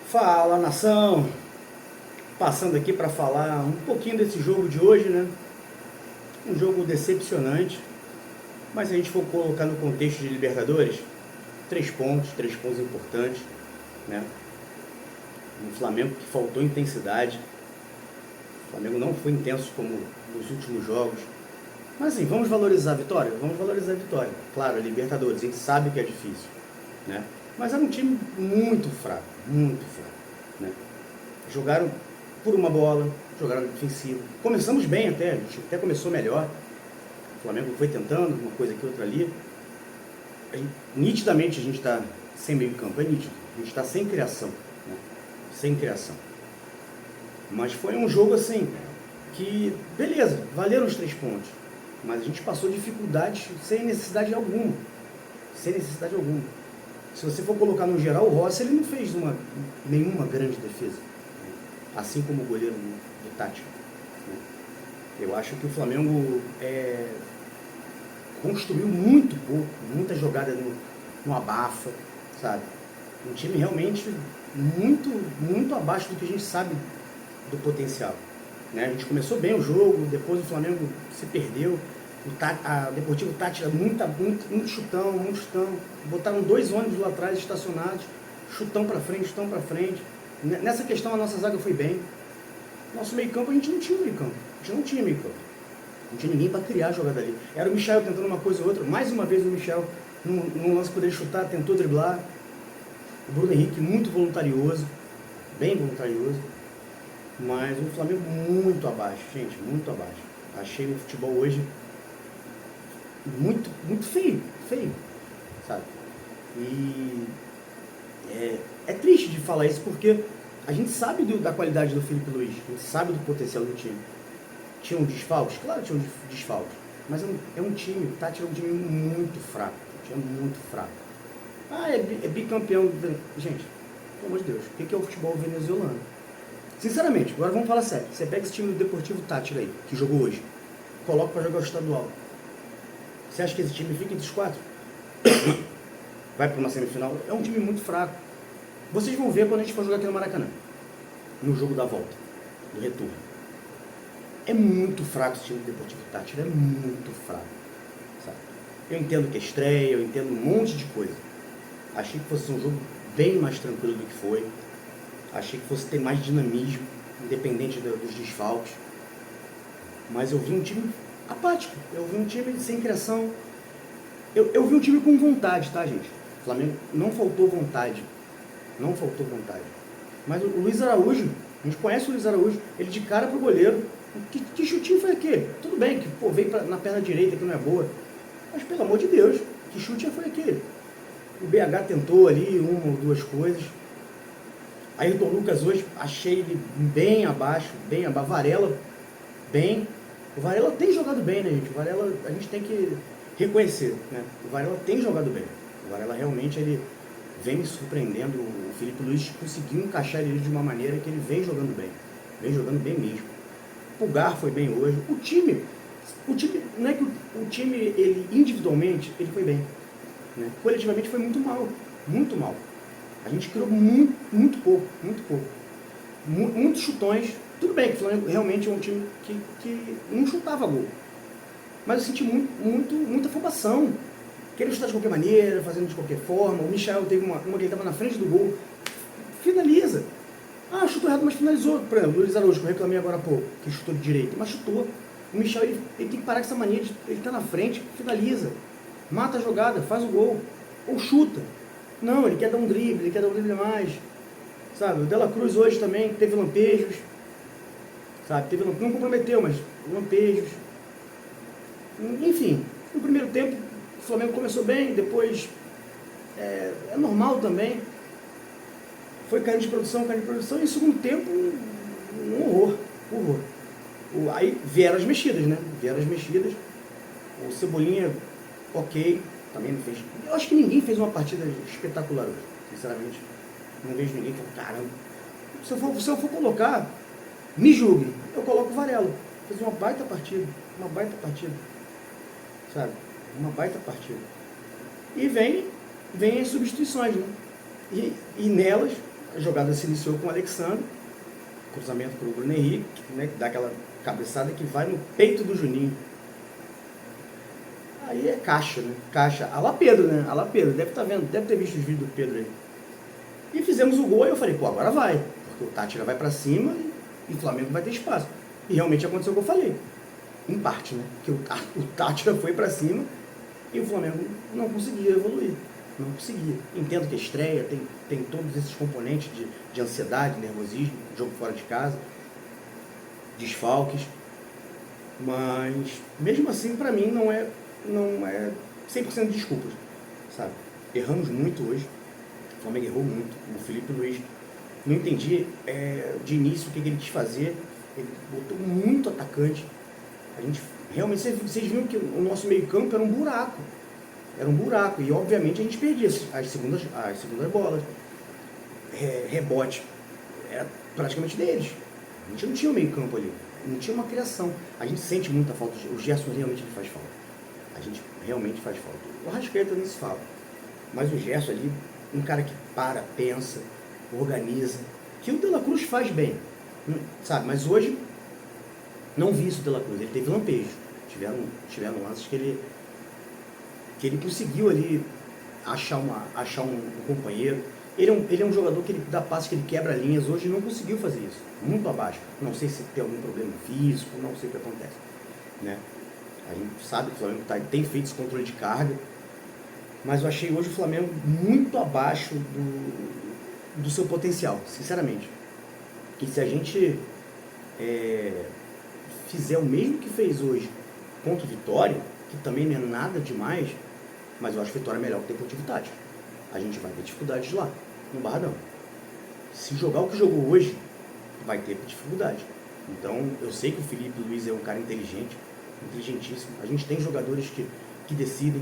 Fala, nação! Passando aqui para falar um pouquinho desse jogo de hoje, né? Um jogo decepcionante, mas se a gente for colocar no contexto de Libertadores, três pontos importantes, né? Um Flamengo que faltou intensidade, o Flamengo não foi intenso como nos últimos jogos, mas assim, vamos valorizar a vitória? Vamos valorizar a vitória. Claro, a Libertadores, a gente sabe que é difícil, né? Mas era um time muito fraco, né? Jogaram por uma bola, jogaram defensivo. Começamos bem até, a gente até começou melhor. O Flamengo foi tentando uma coisa aqui, outra ali. Nitidamente a gente está sem meio campo, é nítido. A gente está sem criação, né? Sem criação. Mas foi um jogo assim, que, beleza, valeram os 3 pontos. Mas a gente passou dificuldades sem necessidade alguma. Sem necessidade alguma. Se você for colocar no geral, o Rossi ele não fez nenhuma grande defesa. Assim como o goleiro do Tático. Eu acho que o Flamengo construiu muito pouco, muita jogada no abafa, sabe? Um time realmente muito abaixo do que a gente sabe do potencial. Né? A gente começou bem o jogo, depois o Flamengo se perdeu, a Deportivo Táchira muito chutão, botaram 2 ônibus lá atrás estacionados, chutão pra frente. Nessa questão a nossa zaga foi bem. Nosso meio campo a gente não tinha meio campo, não tinha ninguém para criar a jogada ali. Era o Michel tentando uma coisa ou outra, mais uma vez o Michel, num lance poder chutar, tentou driblar. O Bruno Henrique muito voluntarioso, bem voluntarioso, mas o Flamengo muito abaixo, gente, muito abaixo. Achei o futebol hoje muito feio, sabe? E é triste de falar isso porque a gente sabe da qualidade do Felipe Luiz, a gente sabe do potencial do time. Tinha um desfalques? Claro que tinha um desfalques, mas é um time, o Tati é um time muito fraco, é bicampeão. Gente, pelo amor de Deus, o que é o futebol venezuelano? Sinceramente, agora vamos falar sério. Você pega esse time do Deportivo Táchira aí, que jogou hoje, coloca para jogar o estadual. Você acha que esse time fica entre os 4? Vai para uma semifinal? É um time muito fraco. Vocês vão ver quando a gente for jogar aqui no Maracanã, no jogo da volta, do retorno. É muito fraco esse time do Deportivo Táchira, é muito fraco, sabe? Eu entendo que é estreia, eu entendo um monte de coisa. Achei que fosse um jogo bem mais tranquilo do que foi. Achei que fosse ter mais dinamismo, independente dos desfalques. Mas eu vi um time apático, eu vi um time sem criação. Eu vi um time com vontade, tá, gente? O Flamengo não faltou vontade. Mas o Luiz Araújo, a gente conhece o Luiz Araújo, ele de cara pro goleiro. Que chutinho foi aquele? Tudo bem que veio na perna direita, que não é boa. Mas pelo amor de Deus, que chute foi aquele? O BH tentou ali 1 ou 2 coisas. Ayrton Lucas hoje, achei ele bem abaixo. Varela, bem. O Varela tem jogado bem, né, gente? O Varela, a gente tem que reconhecer, né? O Varela tem jogado bem. O Varela realmente, ele vem me surpreendendo. O Felipe Luiz conseguiu encaixar ele de uma maneira que ele vem jogando bem mesmo. O Pulgar foi bem hoje. O time, não é que o time, ele individualmente, ele foi bem, né? Coletivamente foi muito mal. A gente criou muito pouco. Muitos chutões. Tudo bem que o Flamengo realmente é um time que não chutava gol. Mas eu senti muita afobação. Querendo chutar de qualquer maneira, fazendo de qualquer forma. O Michel teve uma que ele estava na frente do gol. Finaliza. Chutou errado, mas finalizou. Por exemplo, o Luiz Araújo, que eu reclamei agora há pouco, que chutou de direita, mas chutou. O Michel, ele tem que parar com essa mania de ele tá na frente, finaliza. Mata a jogada, faz o gol. Ou chuta. Não, ele quer dar um drible a mais. Sabe? O Dela Cruz hoje também teve lampejos. Sabe? Não comprometeu, mas lampejos. Enfim, no primeiro tempo, o Flamengo começou bem, depois é normal também. Foi caindo de produção, e no segundo tempo, um horror. Aí vieram as mexidas, né? O Cebolinha, ok, também não fez. Eu acho que ninguém fez uma partida espetacular hoje, sinceramente. Não vejo ninguém falando, caramba. Se eu for colocar, me julgue, eu coloco o Varela. Fez uma baita partida, sabe? Uma baita partida. E vem as substituições, né? E nelas, A jogada se iniciou com o Alexandre, cruzamento para o Bruno Henrique, né, que dá aquela cabeçada que vai no peito do Juninho. Aí é caixa, né? Caixa. A lá Pedro, né? A lá Pedro. Deve estar vendo, deve ter visto os vídeos do Pedro aí. E fizemos o gol e eu falei, pô, agora vai. Porque o Tátira vai para cima e o Flamengo vai ter espaço. E realmente aconteceu o que eu falei. Em parte, né? Que o Tátira foi para cima e o Flamengo não conseguia evoluir. Não conseguia. Entendo que a estreia tem todos esses componentes de ansiedade, nervosismo, jogo fora de casa, desfalques. Mas, mesmo assim, para mim, não é 100% de desculpas, sabe? Erramos muito hoje. O Flamengo errou muito. O Felipe Luiz não entendi de início o que ele quis fazer. Ele botou muito atacante. A gente realmente, vocês viram que o nosso meio campo era um buraco. Era um buraco. E obviamente a gente perdia as segundas bolas. Rebote era praticamente deles. A gente não tinha um meio campo ali. Não tinha uma criação. A gente sente muita falta. O Gerson realmente ele faz falta. A gente realmente faz falta. O Arrascaeta nem se fala. Mas o Gerson ali, um cara que para, pensa, organiza. Que o De La Cruz faz bem. Sabe? Mas hoje, não vi isso do De La Cruz. Ele teve lampejo. Tiveram lances que ele conseguiu ali achar um companheiro. Ele é um jogador que ele dá passe, que ele quebra linhas. Hoje não conseguiu fazer isso. Muito abaixo. Não sei se tem algum problema físico, não sei o que acontece. Né? A gente sabe que o Flamengo tem feito esse controle de carga. Mas eu achei hoje o Flamengo muito abaixo do seu potencial, sinceramente. E se a gente fizer o mesmo que fez hoje contra o Vitória, que também não é nada demais, mas eu acho que o Vitória é melhor que o Deportivo Táchira. A gente vai ter dificuldades lá, no Barradão. Se jogar o que jogou hoje, vai ter dificuldade. Então, eu sei que o Felipe Luiz é um cara inteligente, inteligentíssimo. A gente tem jogadores que decidem,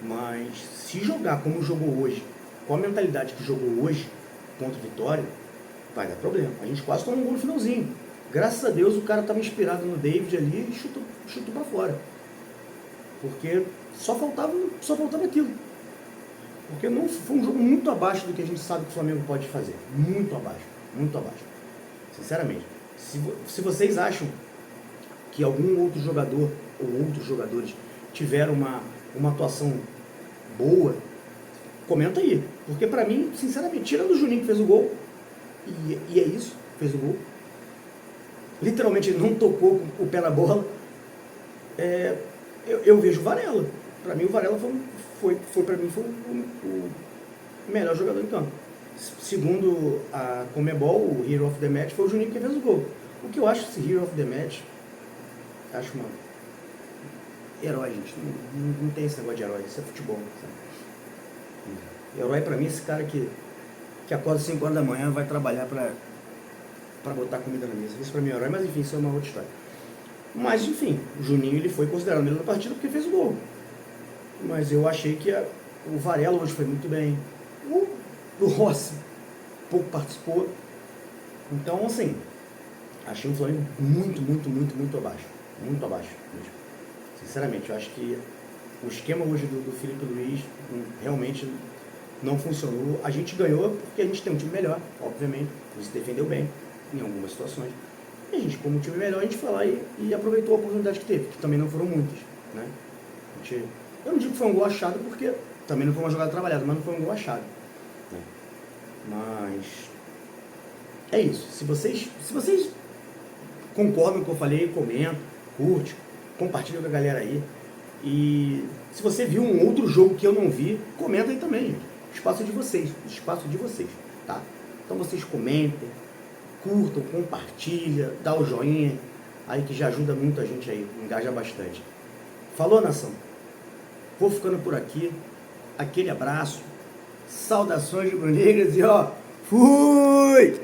mas se jogar como jogou hoje, com a mentalidade que jogou hoje contra o Vitória, vai dar problema. A gente quase tomou um gol no finalzinho. Graças a Deus o cara estava inspirado no David ali e chutou para fora. Porque só faltava aquilo. Porque não foi um jogo muito abaixo do que a gente sabe que o Flamengo pode fazer. Muito abaixo. Muito abaixo. Sinceramente. Se vocês acham que algum outro jogador ou outros jogadores tiveram uma atuação boa, comenta aí. Porque pra mim, sinceramente, tirando o Juninho que fez o gol, e é isso, fez o gol, literalmente ele não tocou o pé na bola, eu vejo o Varela. Pra mim o Varela foi o melhor jogador em campo. Segundo a Conmebol, o Hero of the Match foi o Juninho que fez o gol. O que eu acho esse Hero of the Match, acho uma herói, gente. Não tem esse negócio de herói, isso é futebol. Sabe? Herói pra mim é esse cara que acorda às 5 horas da manhã, vai trabalhar pra botar comida na mesa. Isso pra mim é herói, mas enfim, isso é uma outra história. Mas enfim, o Juninho ele foi considerado melhor da partida porque fez o gol. Mas eu achei que o Varela hoje foi muito bem. O Rossi pouco participou. Então, assim, achei o Flamengo muito abaixo. Muito abaixo mesmo. Sinceramente, eu acho que o esquema hoje do Felipe Luiz realmente não funcionou. A gente ganhou porque a gente tem um time melhor, obviamente. A gente se defendeu bem em algumas situações. E a gente, como um time melhor, a gente foi lá e aproveitou a oportunidade que teve, que também não foram muitas. Né? Eu não digo que foi um gol achado, porque também não foi uma jogada trabalhada, mas não foi um gol achado. Né? Mas é isso. Se vocês concordam com o que eu falei, comenta, curte, compartilha com a galera aí. E se você viu um outro jogo que eu não vi, comenta aí também, gente. O espaço é de vocês, tá? Então vocês comentem, curtam, compartilha, dá o joinha, aí que já ajuda muito a gente aí, engaja bastante. Falou, nação? Vou ficando por aqui. Aquele abraço, saudações rubro-negras e ó, fui!